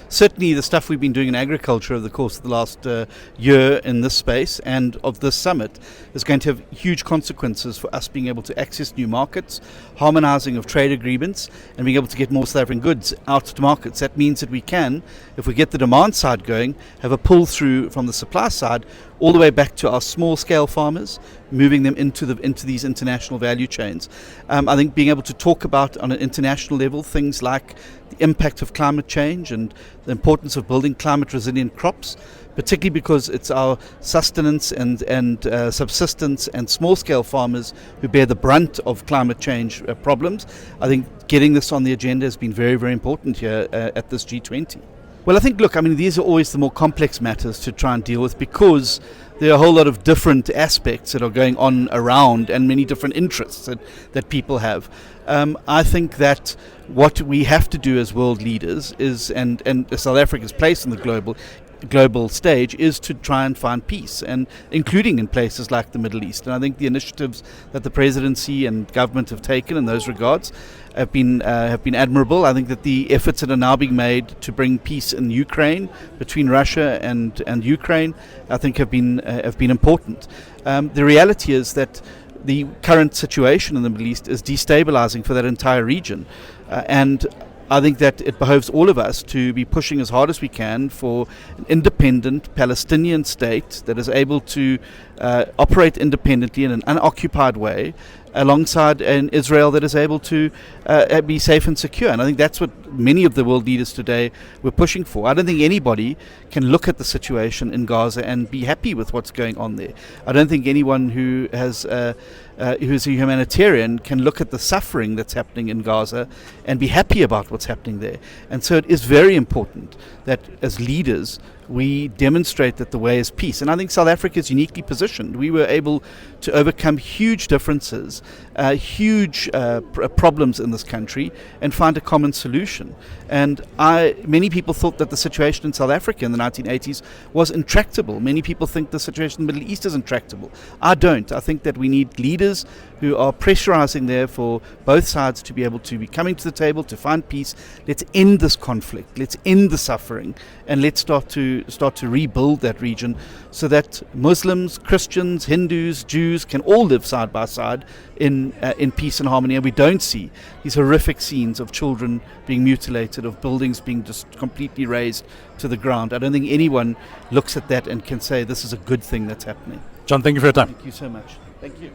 certainly the stuff we've been doing in agriculture over the course of the last year in this space and of this summit is going to have huge consequences for us being able to access new markets, harmonizing of trade agreements, and being able to get more South African goods out to markets. That means that we can, if we get the demand side going, have a pull through from the supply side all the way back to our small scale farmers, moving them into these international value chains. I think being able to talk about on an international level things like the impact of climate change and the importance of building climate resilient crops, particularly because it's our sustenance and subsistence and small scale farmers who bear the brunt of climate change problems. I think getting this on the agenda has been very, very important here at this G20. Well, I think, these are always the more complex matters to try and deal with because there are a whole lot of different aspects that are going on around and many different interests that people have. I think that what we have to do as world leaders is, and South Africa's place in the global stage is to try and find peace, and including in places like the Middle East. And I think the initiatives that the presidency and government have taken in those regards have been admirable. I think that the efforts that are now being made to bring peace in Ukraine between Russia and Ukraine, I think have been important. The reality is that the current situation in the Middle East is destabilizing for that entire region, and I think that it behoves all of us to be pushing as hard as we can for an independent Palestinian state that is able to operate independently in an unoccupied way, alongside an Israel that is able to be safe and secure. And I think that's what many of the world leaders today were pushing for. I don't think anybody can look at the situation in Gaza and be happy with what's going on there. I don't think anyone who is a humanitarian can look at the suffering that's happening in Gaza and be happy about what's happening there. And so it is very important that as leaders we demonstrate that the way is peace. And I think South Africa is uniquely positioned. We were able to overcome huge differences, huge problems in this country, and find a common solution. And many people thought that the situation in South Africa in the 1980s was intractable. Many people think the situation in the Middle East is intractable. I don't. I think that we need leaders who are pressurizing there for both sides to be able to be coming to the table to find peace. Let's end this conflict. Let's end the suffering, and let's start to rebuild that region so that Muslims, Christians, Hindus, Jews can all live side by side in peace and harmony, and we don't see these horrific scenes of children being mutilated, of buildings being just completely razed to the ground. I don't think anyone looks at that and can say this is a good thing that's happening. John, thank you for your time. Thank you so much. Thank you.